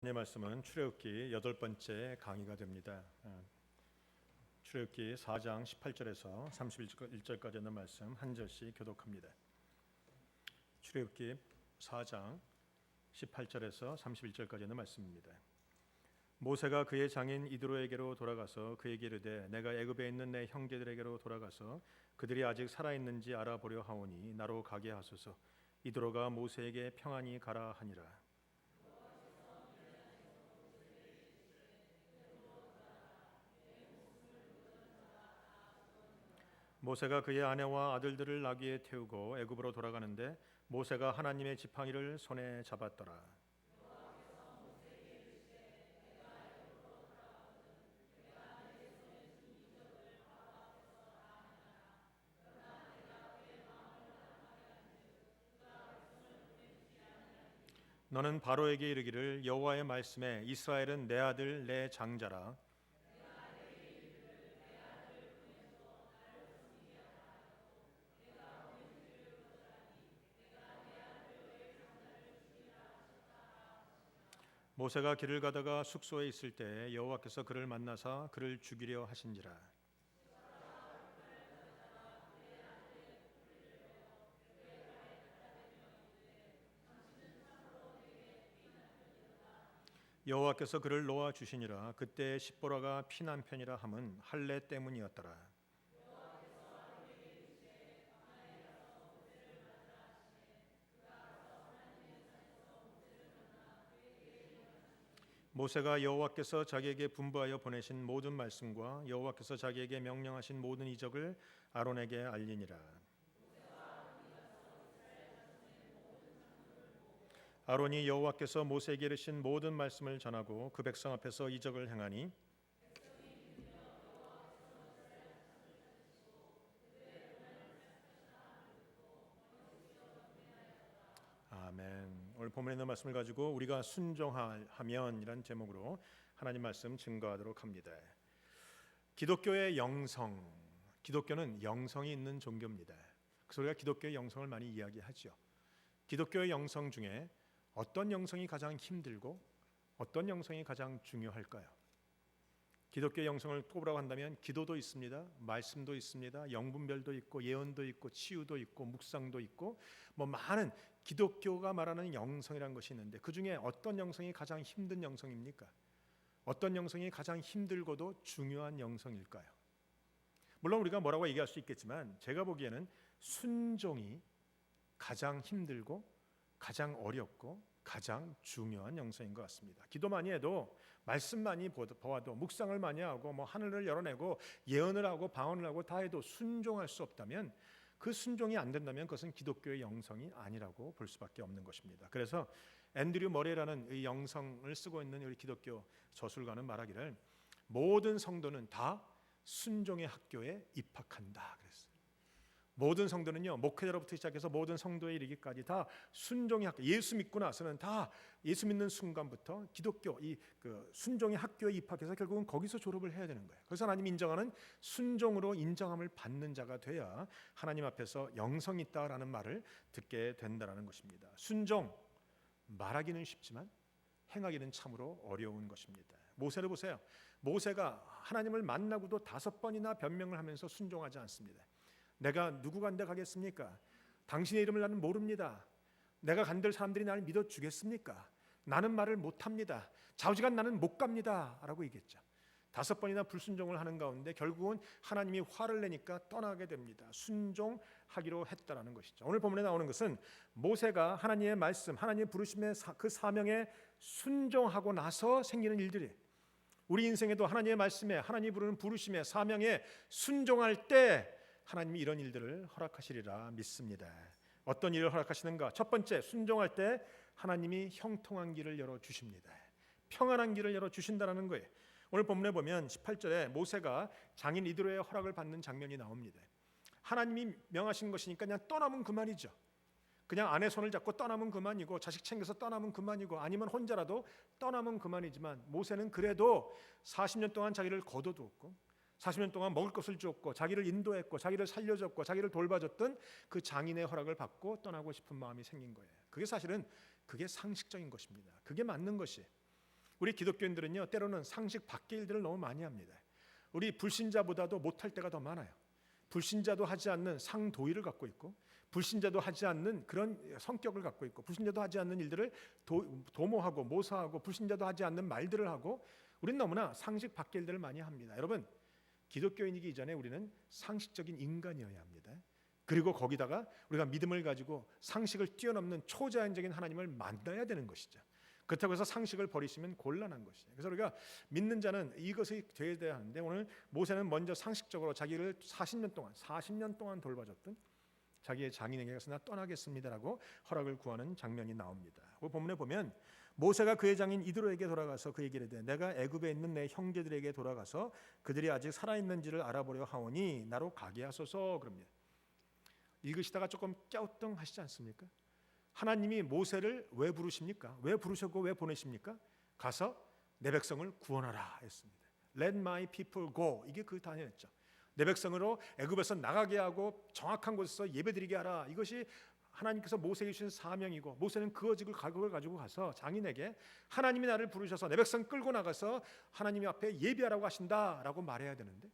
오늘의 말씀은 출애굽기 8번째 강의가 됩니다. 출애굽기 4장 18절에서 31절까지 있는 말씀 한 절씩 교독합니다. 출애굽기 4장 18절에서 31절까지 있는 말씀입니다. 모세가 그의 장인 이드로에게로 돌아가서 그에게 이르되 내가 애굽에 있는 내 형제들에게로 돌아가서 그들이 아직 살아있는지 알아보려 하오니 나로 가게 하소서. 이드로가 모세에게 평안히 가라 하니라. 모세가 그의 아내와 아들들을 나귀에 태우고 애굽으로 돌아가는데 모세가 하나님의 지팡이를 손에 잡았더라. 너는 바로에게 이르기를 여호와의 말씀에 이스라엘은 내 아들 내 장자라. 모세가 길을 가다가 숙소에 있을 때 여호와께서 그를 만나사 그를 죽이려 하신지라. 여호와께서 그를 놓아 주시니라. 그때 십보라가 피난 편이라 함은 할례 때문이었더라. 모세가 여호와께서 자기에게 분부하여 보내신 모든 말씀과 여호와께서 자기에게 명령하신 모든 이적을 아론에게 알리니라. 아론이 여호와께서 모세에게 이르신 모든 말씀을 전하고 그 백성 앞에서 이적을 행하니 아멘. 오늘 본문에 있는 말씀을 가지고 우리가 순종하면이란 제목으로 하나님 말씀 증거하도록 합니다. 기독교의 영성, 기독교는 영성이 있는 종교입니다. 그래서 우리가 기독교의 영성을 많이 이야기하죠. 기독교의 영성 중에 어떤 영성이 가장 힘들고 어떤 영성이 가장 중요할까요? 기독교의 영성을 꼽으라고 한다면 기도도 있습니다. 말씀도 있습니다. 영분별도 있고 예언도 있고 치유도 있고 묵상도 있고 많은 기독교가 말하는 영성이라는 것이 있는데 그 중에 어떤 영성이 가장 힘든 영성입니까? 어떤 영성이 가장 힘들고도 중요한 영성일까요? 물론 우리가 뭐라고 얘기할 수 있겠지만 제가 보기에는 순종이 가장 힘들고 가장 어렵고 가장 중요한 영성인 것 같습니다. 기도 많이 해도 말씀 많이 보아도 묵상을 많이 하고 하늘을 열어내고 예언을 하고 방언을 하고 다 해도 순종할 수 없다면 그 순종이 안 된다면 그것은 기독교의 영성이 아니라고 볼 수밖에 없는 것입니다. 그래서 앤드류 머레라는 이 영성을 쓰고 있는 우리 기독교 저술가는 말하기를 모든 성도는 다 순종의 학교에 입학한다 그랬어요. 모든 성도는요, 목회자로부터 시작해서 모든 성도에 이르기까지 다 순종의 학교, 예수 믿고 나서는 다 예수 믿는 순간부터 기독교 그 순종의 학교에 입학해서 결국은 거기서 졸업을 해야 되는 거예요. 그래서 하나님이 인정하는 순종으로 인정함을 받는 자가 돼야 하나님 앞에서 영성이 있다라는 말을 듣게 된다라는 것입니다. 순종 말하기는 쉽지만 행하기는 참으로 어려운 것입니다. 모세를 보세요. 모세가 하나님을 만나고도 5번이나 변명을 하면서 순종하지 않습니다. 내가 누구 간데 가겠습니까? 당신의 이름을 나는 모릅니다. 내가 간들 사람들이 나를 믿어주겠습니까? 나는 말을 못합니다. 좌우지간 나는 못 갑니다 라고 얘기했죠. 5번이나 불순종을 하는 가운데 결국은 하나님이 화를 내니까 떠나게 됩니다. 순종하기로 했다라는 것이죠. 오늘 본문에 나오는 것은 모세가 하나님의 말씀, 하나님의 부르심의 그 사명에 순종하고 나서 생기는 일들이 우리 인생에도 하나님의 말씀에 하나님이 부르는 부르심의 사명에 순종할 때 하나님이 이런 일들을 허락하시리라 믿습니다. 어떤 일을 허락하시는가? 첫 번째, 순종할 때 하나님이 형통한 길을 열어주십니다. 평안한 길을 열어주신다는 거예요. 오늘 본문에 보면 18절에 모세가 장인 이드로의 허락을 받는 장면이 나옵니다. 하나님이 명하신 것이니까 그냥 떠나면 그만이죠. 그냥 아내 손을 잡고 떠나면 그만이고 자식 챙겨서 떠나면 그만이고 아니면 혼자라도 떠나면 그만이지만 모세는 그래도 40년 동안 자기를 거둬두었고 40년 동안 먹을 것을 주었고 자기를 인도했고 자기를 살려줬고 자기를 돌봐줬던 그 장인의 허락을 받고 떠나고 싶은 마음이 생긴 거예요. 그게 사실은 그게 상식적인 것입니다. 그게 맞는 것이 우리 기독교인들은요, 때로는 상식 밖의 일들을 너무 많이 합니다. 우리 불신자보다도 못할 때가 더 많아요. 불신자도 하지 않는 상도의를 갖고 있고, 불신자도 하지 않는 그런 성격을 갖고 있고, 불신자도 하지 않는 일들을 도모하고 모사하고, 불신자도 하지 않는 말들을 하고, 우리는 너무나 상식 밖의 일들을 많이 합니다. 여러분, 기독교인이기 이전에 우리는 상식적인 인간이어야 합니다. 그리고 거기다가 우리가 믿음을 가지고 상식을 뛰어넘는 초자연적인 하나님을 만나야 되는 것이죠. 그렇다고 해서 상식을 버리시면 곤란한 것이에요. 그래서 우리가 믿는 자는 이것이 되어야 하는데, 오늘 모세는 먼저 상식적으로 자기를 40년 동안 돌봐줬던 자기의 장인에게 가서 나 떠나겠습니다라고 허락을 구하는 장면이 나옵니다. 그 본문에 보면 모세가 그의 장인 이드로에게 돌아가서 그에게 이르되 내가 애굽에 있는 내 형제들에게 돌아가서 그들이 아직 살아있는지를 알아보려 하오니 나로 가게 하소서 그럽니다. 읽으시다가 조금 갸우뚱하시지 않습니까? 하나님이 모세를 왜 부르십니까? 왜 부르셨고 왜 보내십니까? 가서 내 백성을 구원하라 했습니다. Let my people go. 이게 그 단어였죠. 내 백성으로 애굽에서 나가게 하고 정확한 곳에서 예배드리게 하라. 이것이 하나님께서 모세에게 주신 사명이고, 모세는 그걸 가지고 가서 장인에게 하나님이 나를 부르셔서 내 백성 끌고 나가서 하나님 앞에 예배하라고 하신다라고 말해야 되는데,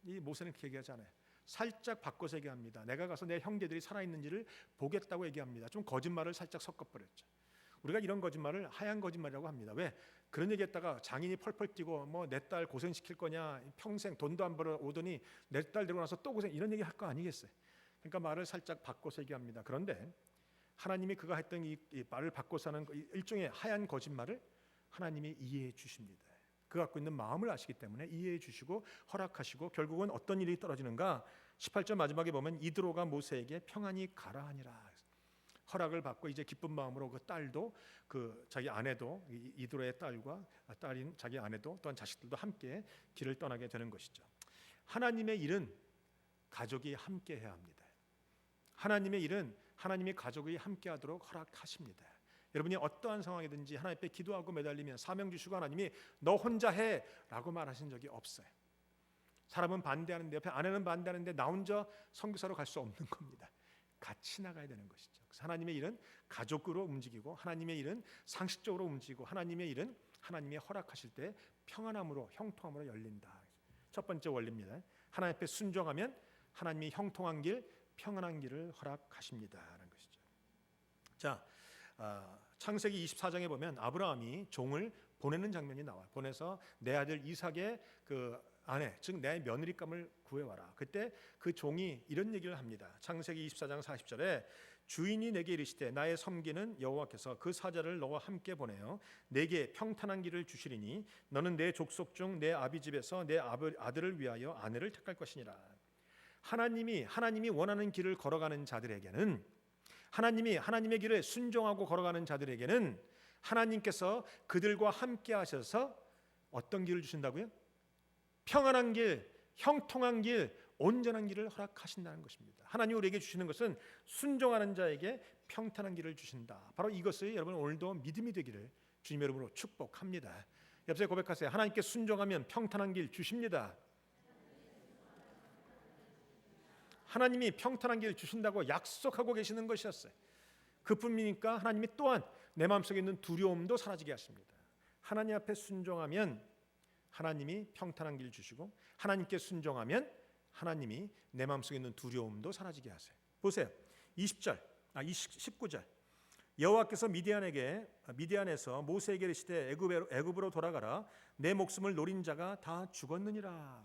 이 모세는 그렇게 얘기하지 않아요. 살짝 바꿔서 얘기합니다. 내가 가서 내 형제들이 살아있는지를 보겠다고 얘기합니다. 좀 거짓말을 살짝 섞어버렸죠. 우리가 이런 거짓말을 하얀 거짓말이라고 합니다. 왜? 그런 얘기했다가 장인이 펄펄 뛰고 뭐 내 딸 고생시킬 거냐, 평생 돈도 안 벌어 오더니 내 딸 데리고 나서 또 고생, 이런 얘기 할 거 아니겠어요? 그러니까 말을 살짝 바꿔서 얘기합니다. 그런데 하나님이 그가 했던 이 말을 바꿔서 하는 일종의 하얀 거짓말을 하나님이 이해해 주십니다. 그 갖고 있는 마음을 아시기 때문에 이해해 주시고 허락하시고, 결국은 어떤 일이 떨어지는가? 18절 마지막에 보면 이드로가 모세에게 평안히 가라 하니라. 허락을 받고 이제 기쁜 마음으로 그 딸도, 그 자기 아내도, 이드로의 딸과 딸인 자기 아내도 또한 자식들도 함께 길을 떠나게 되는 것이죠. 하나님의 일은 가족이 함께 해야 합니다. 하나님의 일은 하나님의 가족이 함께 하도록 허락하십니다. 여러분이 어떠한 상황이든지 하나님 앞에 기도하고 매달리면 사명 주시고 하나님이 너 혼자 해 라고 말하신 적이 없어요. 사람은 반대하는데, 옆에 아내는 반대하는데 나 혼자 선교사로 갈 수 없는 겁니다. 같이 나가야 되는 것이죠. 그래서 하나님의 일은 가족으로 움직이고, 하나님의 일은 상식적으로 움직이고, 하나님의 일은 하나님이 허락하실 때 평안함으로, 형통함으로 열린다. 첫 번째 원리입니다. 하나님 앞에 순종하면 하나님이 형통한 길, 평안한 길을 허락하십니다라는 것이죠. 자, 창세기 24장에 보면 아브라함이 종을 보내는 장면이 나와요. 보내서 내 아들 이삭의 그 아내, 즉 내 며느리감을 구해와라. 그때 그 종이 이런 얘기를 합니다. 창세기 24장 40절에 주인이 내게 이르시되 나의 섬기는 여호와께서 그 사자를 너와 함께 보내어 내게 평탄한 길을 주시리니 너는 내 족속 중 내 아비 집에서 내 아들을 위하여 아내를 택할 것이니라. 하나님이 원하는 길을 걸어가는 자들에게는, 하나님의 길을 순종하고 걸어가는 자들에게는 하나님께서 그들과 함께 하셔서 어떤 길을 주신다고요? 평안한 길, 형통한 길, 온전한 길을 허락하신다는 것입니다. 하나님 우리에게 주시는 것은 순종하는 자에게 평탄한 길을 주신다. 바로 이것이 여러분 오늘도 믿음이 되기를 주님의 이름으로 축복합니다. 옆에 고백하세요. 하나님께 순종하면 평탄한 길 주십니다. 하나님이 평탄한 길 주신다고 약속하고 계시는 것이었어요. 그뿐이니까 하나님이 또한 내 마음속에 있는 두려움도 사라지게 하십니다. 하나님 앞에 순종하면 하나님이 평탄한 길 주시고, 하나님께 순종하면 하나님이 내 마음속에 있는 두려움도 사라지게 하세요. 보세요. 19절. 여호와께서 미디안에서 모세에게 이르시되 애굽으로 돌아가라. 내 목숨을 노린 자가 다 죽었느니라.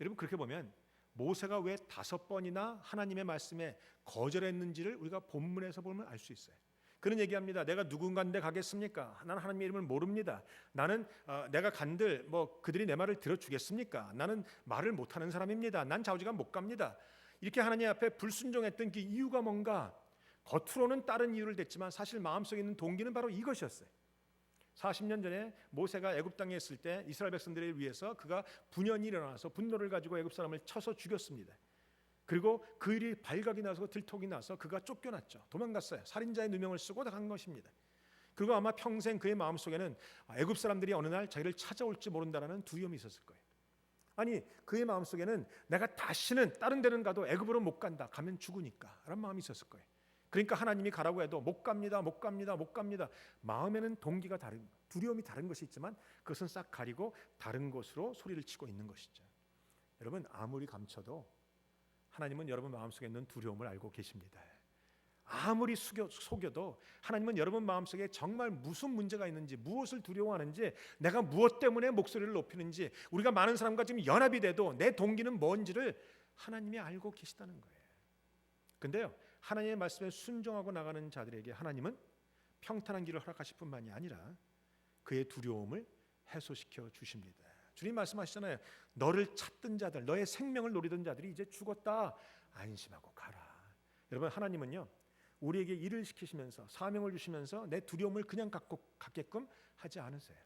여러분, 그렇게 보면 모세가 왜 5번이나 하나님의 말씀에 거절했는지를 우리가 본문에서 보면 알 수 있어요. 그런 얘기합니다. 내가 누군가인데 가겠습니까? 나는 하나님의 이름을 모릅니다. 나는 내가 간들 그들이 내 말을 들어주겠습니까? 나는 말을 못하는 사람입니다. 난 좌우지간 못 갑니다. 이렇게 하나님 앞에 불순종했던 그 이유가 뭔가? 겉으로는 다른 이유를 댔지만 사실 마음속에 있는 동기는 바로 이것이었어요. 40년 전에 모세가 애굽 땅에 있을 때 이스라엘 백성들을 위해서 그가 분연히 일어나서 분노를 가지고 애굽 사람을 쳐서 죽였습니다. 그리고 그 일이 발각이 나서 들통이 나서 그가 쫓겨났죠. 도망갔어요. 살인자의 누명을 쓰고 간 것입니다. 그리고 아마 평생 그의 마음속에는 애굽 사람들이 어느 날 자기를 찾아올지 모른다라는 두려움이 있었을 거예요. 아니, 그의 마음속에는 내가 다시는 다른 데는 가도 애굽으로 못 간다. 가면 죽으니까 라는 마음이 있었을 거예요. 그러니까 하나님이 가라고 해도 못 갑니다, 못 갑니다, 못 갑니다. 마음에는 동기가 다른, 두려움이 다른 것이 있지만 그것은 싹 가리고 다른 곳으로 소리를 치고 있는 것이죠. 여러분, 아무리 감춰도 하나님은 여러분 마음속에 있는 두려움을 알고 계십니다. 아무리 속여도 하나님은 여러분 마음속에 정말 무슨 문제가 있는지, 무엇을 두려워하는지, 내가 무엇 때문에 목소리를 높이는지, 우리가 많은 사람과 지금 연합이 돼도 내 동기는 뭔지를 하나님이 알고 계시다는 거예요. 근데요, 하나님의 말씀에 순종하고 나가는 자들에게 하나님은 평탄한 길을 허락하실 뿐만이 아니라 그의 두려움을 해소시켜 주십니다. 주님 말씀하시잖아요. 너를 찾던 자들, 너의 생명을 노리던 자들이 이제 죽었다. 안심하고 가라. 여러분, 하나님은요, 우리에게 일을 시키시면서 사명을 주시면서 내 두려움을 그냥 갖게끔 하지 않으세요.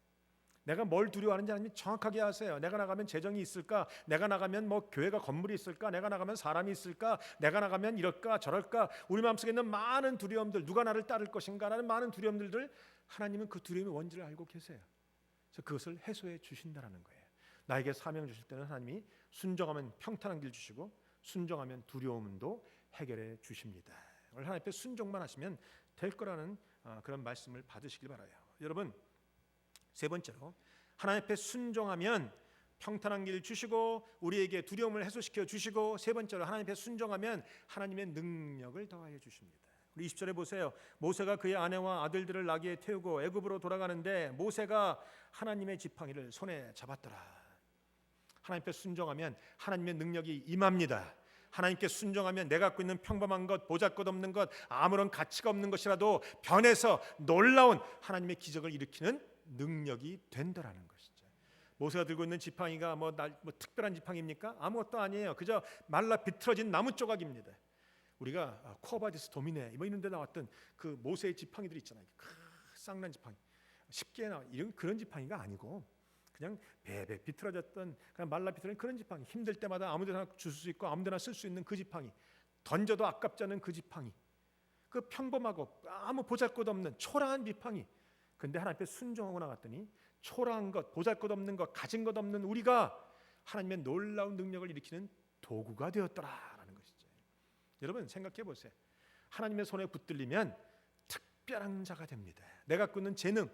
내가 뭘 두려워하는지 하나님이 정확하게 아세요. 내가 나가면 재정이 있을까? 내가 나가면 뭐 교회가 건물이 있을까? 내가 나가면 사람이 있을까? 내가 나가면 이럴까 저럴까? 우리 마음속에 있는 많은 두려움들, 누가 나를 따를 것인가 라는 많은 두려움들을 하나님은 그 두려움의 원인을 알고 계세요. 그래서 그것을 해소해 주신다는 거예요. 나에게 사명을 주실 때는 하나님이 순종하면 평탄한 길 주시고 순종하면 두려움도 해결해 주십니다. 오늘 하나님 앞에 순종만 하시면 될 거라는 그런 말씀을 받으시길 바라요. 여러분, 세 번째로 하나님 앞에 순종하면 평탄한 길 주시고 우리에게 두려움을 해소시켜 주시고, 세 번째로 하나님 앞에 순종하면 하나님의 능력을 더하여 주십니다. 우리 20절에 보세요. 모세가 그의 아내와 아들들을 나귀에 태우고 애굽으로 돌아가는데 모세가 하나님의 지팡이를 손에 잡았더라. 하나님 앞에 순종하면 하나님의 능력이 임합니다. 하나님께 순종하면 내가 갖고 있는 평범한 것, 보잘것없는 것, 아무런 가치가 없는 것이라도 변해서 놀라운 하나님의 기적을 일으키는 능력이 된다라는 것이죠. 모세가 들고 있는 지팡이가 뭐 특별한 지팡이입니까? 아무것도 아니에요. 그저 말라 비틀어진 나무 조각입니다. 우리가 코어바디스 도미네 뭐 이런 데 나왔던 그 모세의 지팡이들 있잖아요. 쌍난 지팡이, 쉽게 나와 이런 그런 지팡이가 아니고 그냥 베베 비틀어졌던 그냥 말라 비틀어진 그런 지팡이, 힘들 때마다 아무데나 줄 수 있고 아무데나 쓸 수 있는 그 지팡이, 던져도 아깝지 않은 그 지팡이, 그 평범하고 아무 보잘것없는 초라한 지팡이. 근데 하나님 앞에 순종하고 나갔더니 초라한 것, 보잘것없는 것, 가진 것 없는 우리가 하나님의 놀라운 능력을 일으키는 도구가 되었더라라는 것이죠. 여러분 생각해 보세요. 하나님의 손에 붙들리면 특별한 자가 됩니다. 내가 갖고 있는 재능,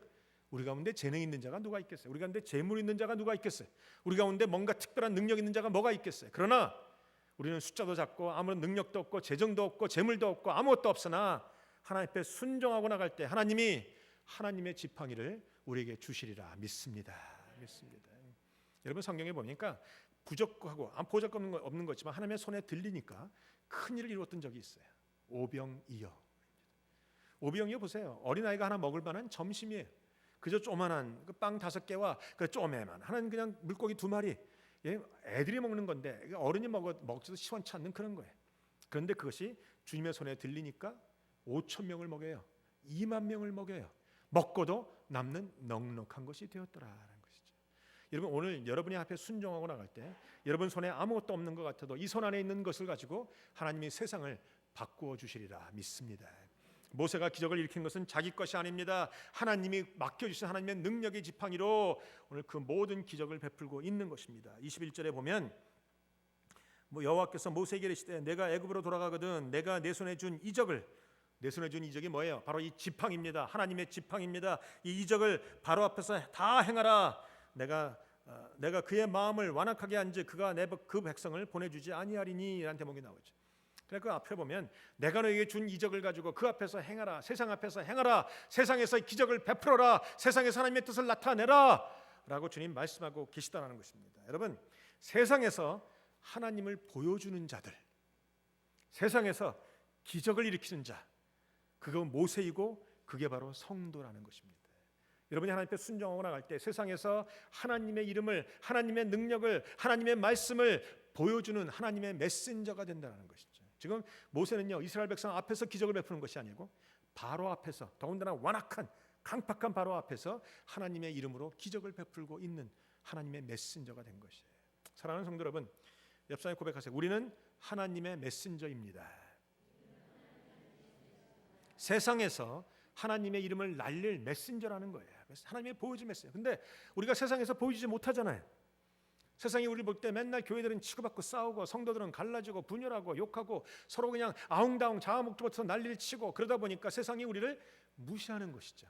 우리 가운데 재능 있는 자가 누가 있겠어요? 우리 가운데 재물 있는 자가 누가 있겠어요? 우리 가운데 뭔가 특별한 능력 있는 자가 뭐가 있겠어요? 그러나 우리는 숫자도 작고 아무런 능력도 없고 재정도 없고 재물도 없고 아무것도 없으나 하나님 앞에 순종하고 나갈 때 하나님이 하나님의 지팡이를 우리에게 주시리라 믿습니다. 여러분 성경에 보니까 부족하고 보잘것 없는 거지만 하나님의 손에 들리니까 큰 일을 이루었던 적이 있어요. 오병이어. 오병이어 보세요. 어린아이가 하나 먹을 만한 점심이에요. 그저 조만한 빵 5개와 그 쪼매만 하는 그냥 물고기 2마리, 애들이 먹는 건데 어른이 먹지도 시원치 않는 그런 거예요. 그런데 그것이 주님의 손에 들리니까 5,000명을 먹여요. 2만 명을 먹여요. 먹고도 남는 넉넉한 것이 되었더라라는 것이죠. 여러분 오늘 여러분이 앞에 순종하고 나갈 때 여러분 손에 아무것도 없는 것 같아도 이 손 안에 있는 것을 가지고 하나님이 세상을 바꾸어 주시리라 믿습니다. 모세가 기적을 일으킨 것은 자기 것이 아닙니다. 하나님이 맡겨주신 하나님의 능력의 지팡이로 오늘 그 모든 기적을 베풀고 있는 것입니다. 21절에 보면 여호와께서 모세에게 이르시되 내가 애굽으로 돌아가거든 내가 내 손에 준 이적을, 내 손에 준 이적이 뭐예요? 바로 이 지팡이입니다. 하나님의 지팡이입니다. 이 이적을 바로 앞에서 다 행하라. 내가 그의 마음을 완악하게 한즉 그가 그 백성을 보내주지 아니하리니 라는 대목이 나오죠. 그 앞에 보면 내가 너에게 준 이적을 가지고 그 앞에서 행하라, 세상 앞에서 행하라, 세상에서 기적을 베풀어라, 세상에서 하나님의 뜻을 나타내라 라고 주님 말씀하고 계시다는 것입니다. 여러분 세상에서 하나님을 보여주는 자들, 세상에서 기적을 일으키는 자, 그거 모세이고 그게 바로 성도라는 것입니다. 여러분이 하나님 앞에 순종하고 나갈 때 세상에서 하나님의 이름을, 하나님의 능력을, 하나님의 말씀을 보여주는 하나님의 메신저가 된다는 것이죠. 지금 모세는요 이스라엘 백성 앞에서 기적을 베푸는 것이 아니고 바로 앞에서, 더군다나 완악한 강팍한 바로 앞에서 하나님의 이름으로 기적을 베풀고 있는 하나님의 메신저가 된 것이에요. 사랑하는 성도 여러분, 옆 사람에 고백하세요. 우리는 하나님의 메신저입니다. 세상에서 하나님의 이름을 날릴 메신저라는 거예요. 그래서 하나님의 보여준 메신저. 근데 우리가 세상에서 보이지 못하잖아요. 세상이 우리를 볼 때 맨날 교회들은 치고받고 싸우고 성도들은 갈라지고 분열하고 욕하고 서로 그냥 아웅다웅 자아목적부터 난리를 치고 그러다 보니까 세상이 우리를 무시하는 것이죠.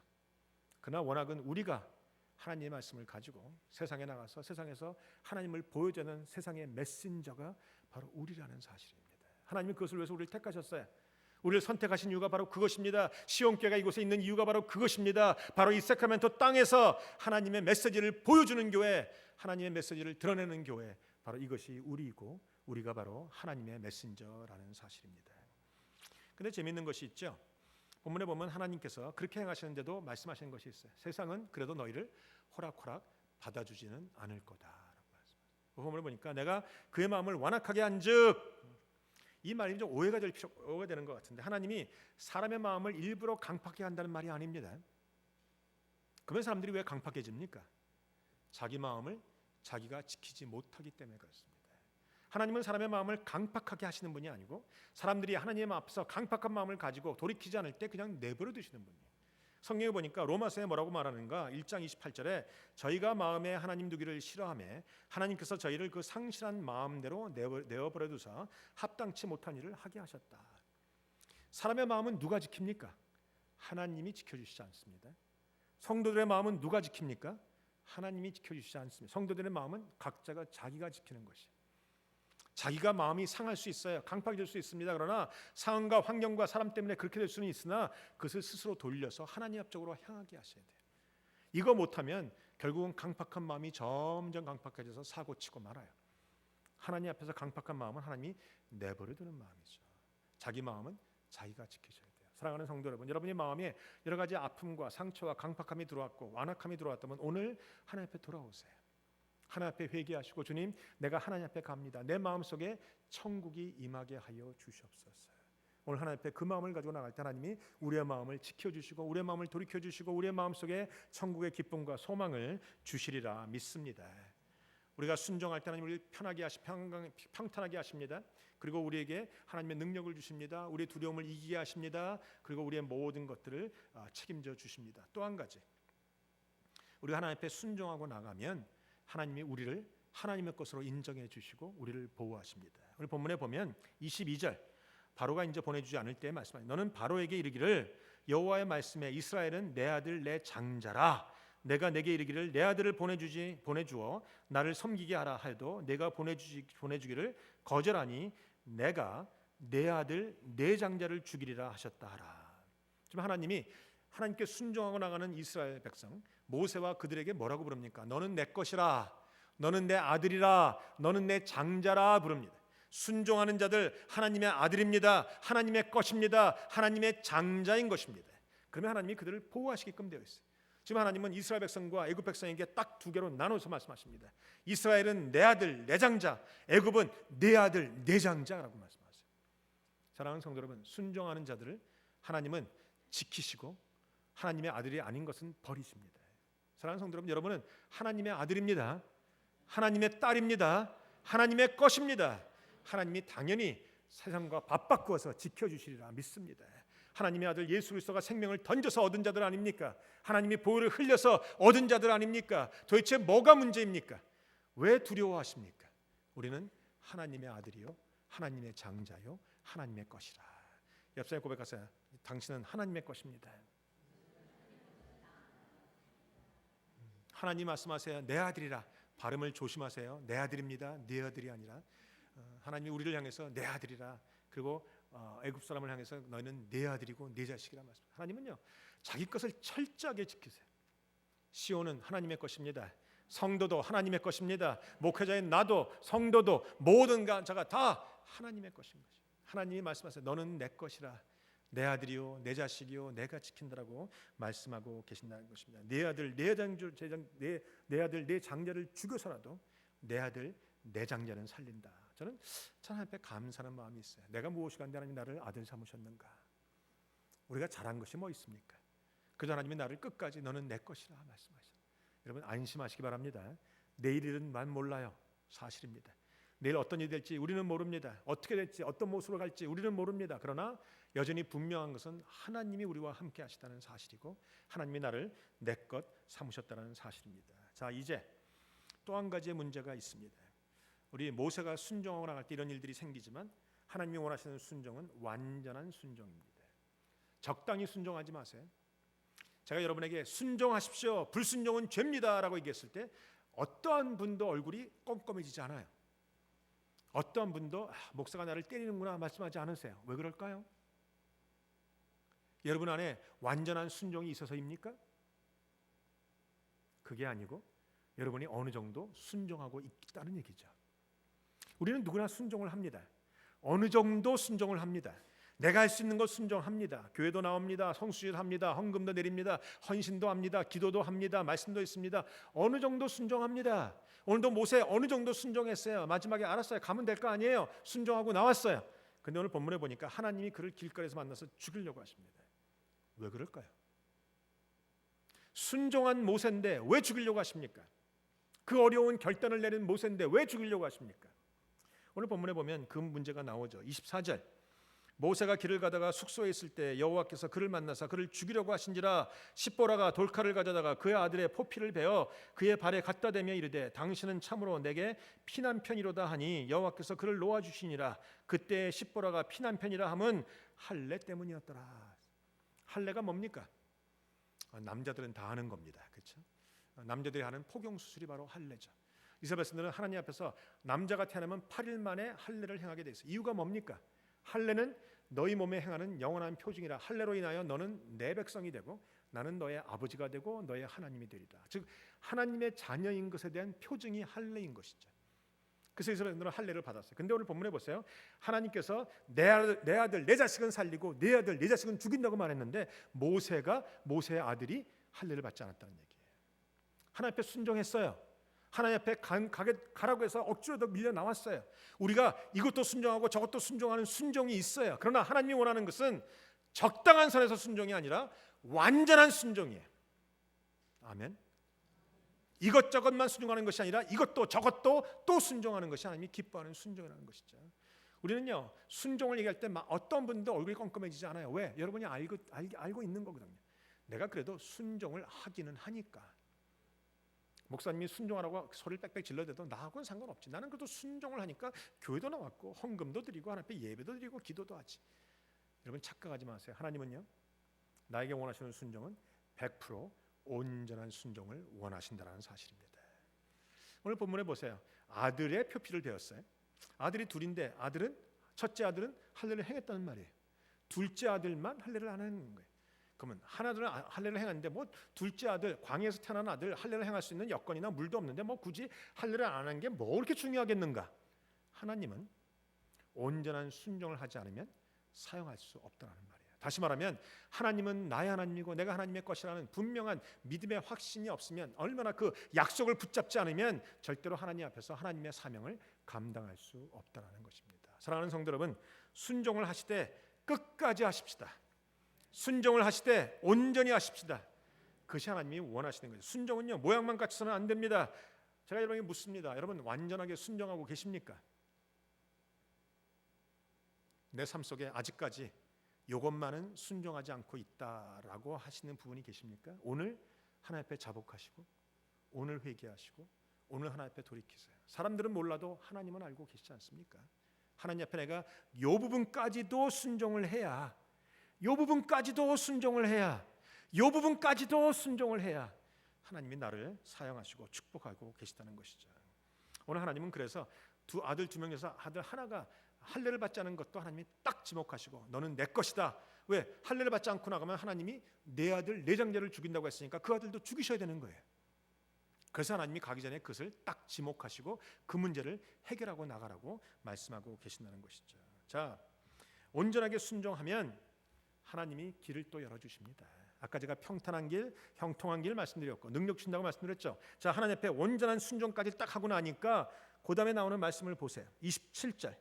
그러나 원학은 우리가 하나님의 말씀을 가지고 세상에 나가서 세상에서 하나님을 보여주는 세상의 메신저가 바로 우리라는 사실입니다. 하나님이 그것을 위해서 우리를 택하셨어요. 우리를 선택하신 이유가 바로 그것입니다. 시온교회가 이곳에 있는 이유가 바로 그것입니다. 바로 이 세크라멘토 땅에서 하나님의 메시지를 보여주는 교회, 하나님의 메시지를 드러내는 교회, 바로 이것이 우리이고 우리가 바로 하나님의 메신저라는 사실입니다. 그런데 재미있는 것이 있죠. 본문에 보면 하나님께서 그렇게 행하시는데도 말씀하시는 것이 있어요. 세상은 그래도 너희를 호락호락 받아주지는 않을 거다라고 말씀하셨어요. 본문을 보니까 내가 그의 마음을 완악하게 한즉, 이 말이 좀 오해가 되는 것 같은데, 하나님이 사람의 마음을 일부러 강팍하게 한다는 말이 아닙니다. 그러면 사람들이 왜 강팍해집니까? 자기 마음을 자기가 지키지 못하기 때문에 그렇습니다. 하나님은 사람의 마음을 강팍하게 하시는 분이 아니고 사람들이 하나님 앞에서 강팍한 마음을 가지고 돌이키지 않을 때 그냥 내버려 두시는 분이에요. 성경에 보니까 로마서에 뭐라고 말하는가? 1장 28절에 저희가 마음에 하나님 두기를 싫어하며 하나님께서 저희를 그 상실한 마음대로 내어버려 두사 합당치 못한 일을 하게 하셨다. 사람의 마음은 누가 지킵니까? 하나님이 지켜주시지 않습니다. 성도들의 마음은 누가 지킵니까? 하나님이 지켜주시지 않습니다. 성도들의 마음은 각자가 자기가 지키는 것이에요. 자기가 마음이 상할 수 있어요. 강팍해질 수 있습니다. 그러나 상황과 환경과 사람 때문에 그렇게 될 수는 있으나 그것을 스스로 돌려서 하나님 앞쪽으로 향하게 하셔야 돼요. 이거 못하면 결국은 강팍한 마음이 점점 강팍해져서 사고치고 말아요. 하나님 앞에서 강팍한 마음은 하나님이 내버려두는 마음이죠. 자기 마음은 자기가 지키셔야 돼요. 사랑하는 성도 여러분, 여러분의 마음에 여러 가지 아픔과 상처와 강팍함이 들어왔고 완악함이 들어왔다면 오늘 하나님 앞에 돌아오세요. 하나님 앞에 회개하시고 주님, 내가 하나님 앞에 갑니다. 내 마음속에 천국이 임하게 하여 주시옵소서. 오늘 하나님 앞에 그 마음을 가지고 나갈 때 하나님이 우리의 마음을 지켜주시고 우리의 마음을 돌이켜주시고 우리의 마음속에 천국의 기쁨과 소망을 주시리라 믿습니다. 우리가 순종할 때 하나님 우리를 편하게 평탄하게 하십니다. 그리고 우리에게 하나님의 능력을 주십니다. 우리의 두려움을 이기게 하십니다. 그리고 우리의 모든 것들을 책임져 주십니다. 또 한 가지, 우리가 하나님 앞에 순종하고 나가면 하나님이 우리를 하나님의 것으로 인정해 주시고 우리를 보호하십니다. 오늘 본문에 보면 22절, 바로가 이제 보내주지 않을 때 말씀하십니다. 너는 바로에게 이르기를 여호와의 말씀에 이스라엘은 내 아들 내 장자라. 내가 내게 이르기를 내 아들을 보내주어 나를 섬기게 하라 해도 내가 보내주기를 거절하니 내가 내 아들 내 장자를 죽이리라 하셨다 하라. 지금 하나님이 하나님께 순종하고 나가는 이스라엘 백성 모세와 그들에게 뭐라고 부릅니까? 너는 내 것이라, 너는 내 아들이라, 너는 내 장자라 부릅니다. 순종하는 자들 하나님의 아들입니다. 하나님의 것입니다. 하나님의 장자인 것입니다. 그러면 하나님이 그들을 보호하시게끔 되어 있어요. 지금 하나님은 이스라엘 백성과 애굽 백성에게 딱 두 개로 나눠서 말씀하십니다. 이스라엘은 내 아들 내 장자, 애굽은 내 아들 내 장자라고 말씀하세요. 사랑하는 성도 여러분, 순종하는 자들을 하나님은 지키시고 하나님의 아들이 아닌 것은 버리십니다. 사랑하는 성도 여러분, 여러분은 하나님의 아들입니다. 하나님의 딸입니다. 하나님의 것입니다. 하나님이 당연히 세상과 맞바꾸어서 지켜주시리라 믿습니다. 하나님의 아들 예수 그리스도가 생명을 던져서 얻은 자들 아닙니까? 하나님이 보혈을 흘려서 얻은 자들 아닙니까? 도대체 뭐가 문제입니까? 왜 두려워하십니까? 우리는 하나님의 아들이요 하나님의 장자요 하나님의 것이라. 옆 사람에 고백하세요. 당신은 하나님의 것입니다. 하나님 말씀하세요. 내 아들이라. 발음을 조심하세요. 내 아들입니다. 네 아들이 아니라. 하나님이 우리를 향해서 내 아들이라. 그리고 애굽 사람을 향해서 너희는 내 아들이고 내 자식이라 말씀. 하나님은요 자기 것을 철저하게 지키세요. 시온은 하나님의 것입니다. 성도도 하나님의 것입니다. 목회자인 나도 성도도 모든 자가 다 하나님의 것인 것이. 하나님이 말씀하세요. 너는 내 것이라. 내 아들이요 내 자식이요 내가 지킨다라고 말씀하고 계신다는 것입니다. 내 아들 내 아들 내 장자를 죽여서라도 내 아들 내 장자는 살린다. 저는 하나님 앞에 감사하는 마음이 있어요. 내가 무엇이 한데 하나님이 나를 아들 삼으셨는가. 우리가 잘한 것이 뭐 있습니까? 그저 하나님이 나를 끝까지 너는 내 것이라 말씀하셨어요. 여러분 안심하시기 바랍니다. 내일은 만 몰라요. 사실입니다. 내일 어떤 일이 될지 우리는 모릅니다. 어떻게 될지 어떤 모습으로 갈지 우리는 모릅니다. 그러나 여전히 분명한 것은 하나님이 우리와 함께 하시다는 사실이고 하나님이 나를 내 것 삼으셨다는 사실입니다. 자, 이제 또 한 가지의 문제가 있습니다. 우리 모세가 순종하고 나갈 때 이런 일들이 생기지만 하나님이 원하시는 순종은 완전한 순종입니다. 적당히 순종하지 마세요. 제가 여러분에게 순종하십시오, 불순종은 죄입니다라고 얘기했을 때 어떠한 분도 얼굴이 껌껌해지지 않아요. 어떠한 분도 목사가 나를 때리는구나 말씀하지 않으세요. 왜 그럴까요? 여러분 안에 완전한 순종이 있어서입니까? 그게 아니고 여러분이 어느 정도 순종하고 있다는 얘기죠. 우리는 누구나 순종을 합니다. 어느 정도 순종을 합니다. 내가 할 수 있는 것 순종합니다. 교회도 나옵니다. 성수기도 합니다. 헌금도 내립니다. 헌신도 합니다. 기도도 합니다. 말씀도 있습니다. 어느 정도 순종합니다. 오늘도 모세 어느 정도 순종했어요. 마지막에 알았어요. 가면 될 거 아니에요. 순종하고 나왔어요. 근데 오늘 본문에 보니까 하나님이 그를 길거리에서 만나서 죽이려고 하십니다. 왜 그럴까요? 순종한 모세인데 왜 죽이려고 하십니까? 그 어려운 결단을 내린 모세인데 왜 죽이려고 하십니까? 오늘 본문에 보면 그 문제가 나오죠. 24절. 모세가 길을 가다가 숙소에 있을 때 여호와께서 그를 만나사 그를 죽이려고 하신지라 십보라가 돌칼을 가져다가 그의 아들의 포피를 베어 그의 발에 갖다 대며 이르되 당신은 참으로 내게 피난편이로다 하니 여호와께서 그를 놓아주시니라. 그때 십보라가 피난편이라 함은 할례 때문이었더라. 할례가 뭡니까? 남자들은 다 아는 겁니다. 그렇죠? 남자들이 하는 포경 수술이 바로 할례죠. 이스라엘 백성들은 하나님 앞에서 남자가 태어나면 8일 만에 할례를 행하게 돼 있어요. 이유가 뭡니까? 할례는 너희 몸에 행하는 영원한 표징이라. 할례로 인하여 너는 내 백성이 되고 나는 너의 아버지가 되고 너의 하나님이 되리라. 즉 하나님의 자녀인 것에 대한 표징이 할례인 것이죠. 그래서 이스라엘 백성들은 할례를 받았어요. 근데 오늘 본문에 보세요. 하나님께서 내 아들 내 자식은 살리고 내 아들 내 자식은 죽인다고 말했는데 모세의 아들이 할례를 받지 않았다는 얘기예요. 하나님 앞에 순종했어요. 하나님 앞에 가라고 해서 억지로 밀려 나왔어요. 우리가 이것도 순종하고 저것도 순종하는 순종이 있어요. 그러나 하나님이 원하는 것은 적당한 선에서 순종이 아니라 완전한 순종이에요. 아멘. 이것저것만 순종하는 것이 아니라 이것도 저것도 또 순종하는 것이 하나님이 기뻐하는 순종이라는 것이죠. 우리는요 순종을 얘기할 때 어떤 분도 얼굴이 껌껌해지지 않아요. 왜? 여러분이 알고 있는 거거든요. 내가 그래도 순종을 하기는 하니까. 목사님이 순종하라고 소리를 빽빽 질러대도 나하고는 상관없지. 나는 그래도 순종을 하니까 교회도 나왔고 헌금도 드리고 하나님 앞에 예배도 드리고 기도도 하지. 여러분 착각하지 마세요. 하나님은요 나에게 원하시는 순종은 100% 온전한 순종을 원하신다는 사실입니다. 오늘 본문에 보세요. 아들의 표피를 배웠어요. 아들이 둘인데 첫째 아들은 할례를 행했다는 말이에요. 둘째 아들만 할례를 안 하는 거예요. 그러면 하나들은 할례를 행하는데 뭐 둘째 아들 광야에서 태어난 아들 할례를 행할 수 있는 여건이나 물도 없는데 뭐 굳이 할례를 안 하는 게 뭐 그렇게 중요하겠는가? 하나님은 온전한 순종을 하지 않으면 사용할 수 없다는 말이에요. 다시 말하면 하나님은 나의 하나님이고 내가 하나님의 것이라는 분명한 믿음의 확신이 없으면, 얼마나 그 약속을 붙잡지 않으면 절대로 하나님 앞에서 하나님의 사명을 감당할 수 없다는 것입니다. 사랑하는 성도 여러분, 순종을 하시되 끝까지 하십시다. 순종을 하시되 온전히 하십시다. 그것이 하나님이 원하시는 거죠. 순종은요 모양만 갖춰서는 안 됩니다. 제가 여러분에게 묻습니다. 여러분 완전하게 순종하고 계십니까? 내 삶 속에 아직까지 이것만은 순종하지 않고 있다라고 하시는 부분이 계십니까? 오늘 하나님 앞에 자복하시고 오늘 회개하시고 오늘 하나님 앞에 돌이키세요. 사람들은 몰라도 하나님은 알고 계시지 않습니까? 하나님 앞에 내가 이 부분까지도 순종을 해야, 이 부분까지도 순종을 해야, 이 부분까지도 순종을 해야 하나님이 나를 사용하시고 축복하고 계시다는 것이죠. 오늘 하나님은 그래서 아들 두 명에서 아들 하나가 할례를 받지 않은 것도 하나님이 딱 지목하시고 너는 내 것이다. 왜? 할례를 받지 않고 나가면 하나님이 내 아들 내 장자를 죽인다고 했으니까 그 아들도 죽이셔야 되는 거예요. 그래서 하나님이 가기 전에 그것을 딱 지목하시고 그 문제를 해결하고 나가라고 말씀하고 계신다는 것이죠. 자, 온전하게 순종하면 하나님이 길을 또 열어주십니다. 아까 제가 평탄한 길, 형통한 길 말씀드렸고 능력 주신다고 말씀드렸죠. 자, 하나님 앞에 온전한 순종까지 딱 하고 나니까 그 다음에 나오는 말씀을 보세요. 27절.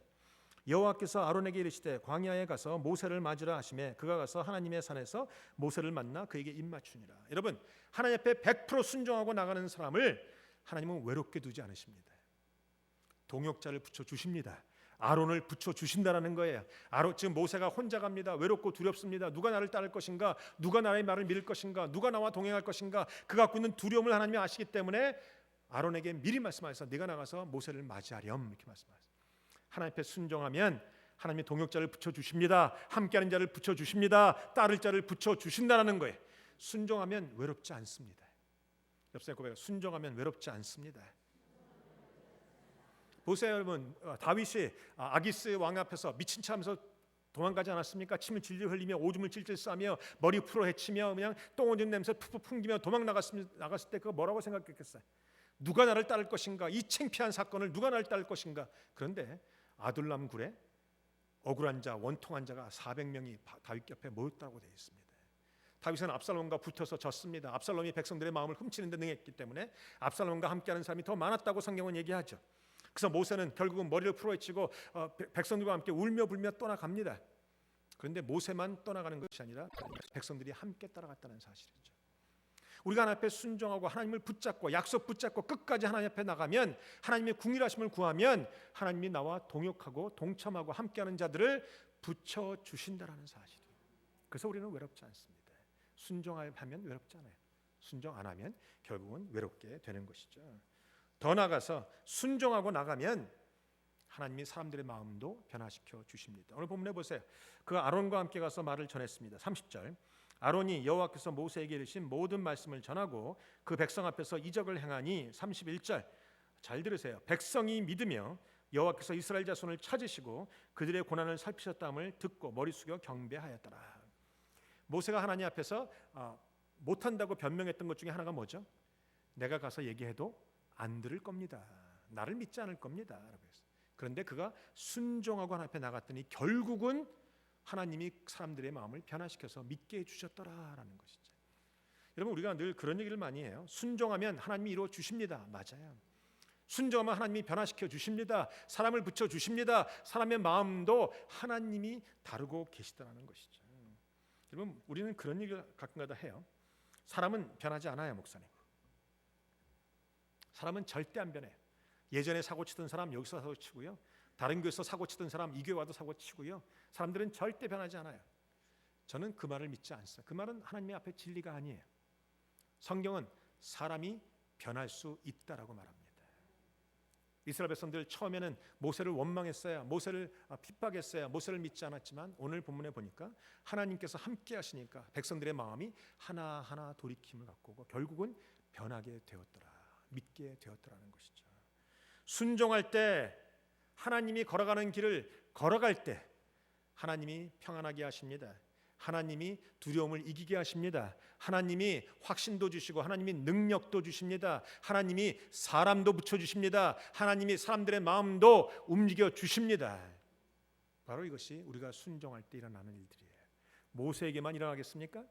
여호와께서 아론에게 이르시되 광야에 가서 모세를 맞으라 하시매 그가 가서 하나님의 산에서 모세를 만나 그에게 입맞추니라. 여러분, 하나님 앞에 100% 순종하고 나가는 사람을 하나님은 외롭게 두지 않으십니다. 동역자를 붙여주십니다. 아론을 붙여주신다라는 거예요. 지금 모세가 혼자 갑니다. 외롭고 두렵습니다. 누가 나를 따를 것인가? 누가 나의 말을 믿을 것인가? 누가 나와 동행할 것인가? 그 갖고 있는 두려움을 하나님이 아시기 때문에 아론에게 미리 말씀하셔서 네가 나가서 모세를 맞이하렴 이렇게 말씀하셨어요. 하나님 앞에 순종하면 하나님이 동역자를 붙여주십니다. 함께하는 자를 붙여주십니다. 따를 자를 붙여주신다는 거예요. 순종하면 외롭지 않습니다. 옆사람 고백해요. 순종하면 외롭지 않습니다. 보세요 여러분, 다윗이 아기스 왕 앞에서 미친 체 하면서 도망가지 않았습니까? 침을 질질 흘리며 오줌을 질질 싸며 머리 풀어 헤치며 그냥 똥 오줌 냄새 푹푹 풍기며 도망 나갔을 때 그거 뭐라고 생각했겠어요? 누가 나를 따를 것인가? 이 창피한 사건을 누가 나를 따를 것인가? 그런데 아둘람 굴에 억울한 자, 원통한 자가 400명이 다윗 옆에 모였다고 되어 있습니다. 다윗은 압살롬과 붙어서 졌습니다. 압살롬이 백성들의 마음을 훔치는 데 능했기 때문에 압살롬과 함께하는 사람이 더 많았다고 성경은 얘기하죠. 그래서 모세는 결국은 머리를 풀어헤치고 백성들과 함께 울며 불며 떠나갑니다. 그런데 모세만 떠나가는 것이 아니라 백성들이 함께 따라갔다는 사실이죠. 우리가 하나님 앞에 순종하고 하나님을 붙잡고 약속 붙잡고 끝까지 하나님 앞에 나가면, 하나님의 궁일하심을 구하면 하나님이 나와 동역하고 동참하고 함께하는 자들을 붙여주신다라는 사실이에요. 그래서 우리는 외롭지 않습니다. 순종하면 외롭지 않아요. 순종 안 하면 결국은 외롭게 되는 것이죠. 더 나아가서 순종하고 나가면 하나님이 사람들의 마음도 변화시켜 주십니다. 오늘 본문에 보세요. 그 아론과 함께 가서 말을 전했습니다. 30절. 아론이 여호와께서 모세에게 이르신 모든 말씀을 전하고 그 백성 앞에서 이적을 행하니 31절. 잘 들으세요. 백성이 믿으며 여호와께서 이스라엘 자손을 찾으시고 그들의 고난을 살피셨다함을 듣고 머리 숙여 경배하였더라. 모세가 하나님 앞에서 못한다고 변명했던 것 중에 하나가 뭐죠? 내가 가서 얘기해도 안 들을 겁니다. 나를 믿지 않을 겁니다. 그런데 그가 순종하고 하나님 앞에 나갔더니 결국은 하나님이 사람들의 마음을 변화시켜서 믿게 해주셨더라라는 것이죠. 여러분, 우리가 늘 그런 얘기를 많이 해요. 순종하면 하나님이 이루어 주십니다. 맞아요. 순종하면 하나님이 변화시켜 주십니다. 사람을 붙여 주십니다. 사람의 마음도 하나님이 다루고 계시다는 것이죠. 여러분, 우리는 그런 얘기를 가끔가다 해요. 사람은 변하지 않아요, 목사님. 사람은 절대 안 변해요. 예전에 사고 치던 사람 여기서 사고 치고요. 다른 교회에서 사고 치던 사람 이 교회 와도 사고 치고요. 사람들은 절대 변하지 않아요. 저는 그 말을 믿지 않습니다. 그 말은 하나님의 앞에 진리가 아니에요. 성경은 사람이 변할 수 있다라고 말합니다. 이스라엘 백성들 처음에는 모세를 원망했어요. 모세를 핍박했어요. 모세를 믿지 않았지만 오늘 본문에 보니까 하나님께서 함께 하시니까 백성들의 마음이 하나하나 돌이킴을 갖고 오고 결국은 변하게 되었더라. 믿게 되었더라는 것이죠. 순종할 때, 하나님이 걸어가는 길을 걸어갈 때 하나님이 평안하게 하십니다. 하나님이 두려움을 이기게 하십니다. 하나님이 확신도 주시고 하나님이 능력도 주십니다. 하나님이 사람도 붙여주십니다. 하나님이 사람들의 마음도 움직여 주십니다. 바로 이것이 우리가 순종할 때 일어나는 일들이에요. 모세에게만 일어나겠습니까?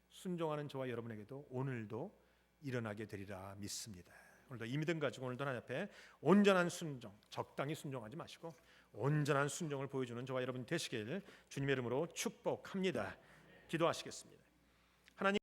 순종하는 저와 여러분에게도 오늘도 일어나게 되리라 믿습니다. 오늘도 이 믿음 가지고 오늘도 하나님 앞에 온전한 순종, 적당히 순종하지 마시고 온전한 순종을 보여주는 저와 여러분 되시길 주님의 이름으로 축복합니다. 기도하시겠습니다. 하나님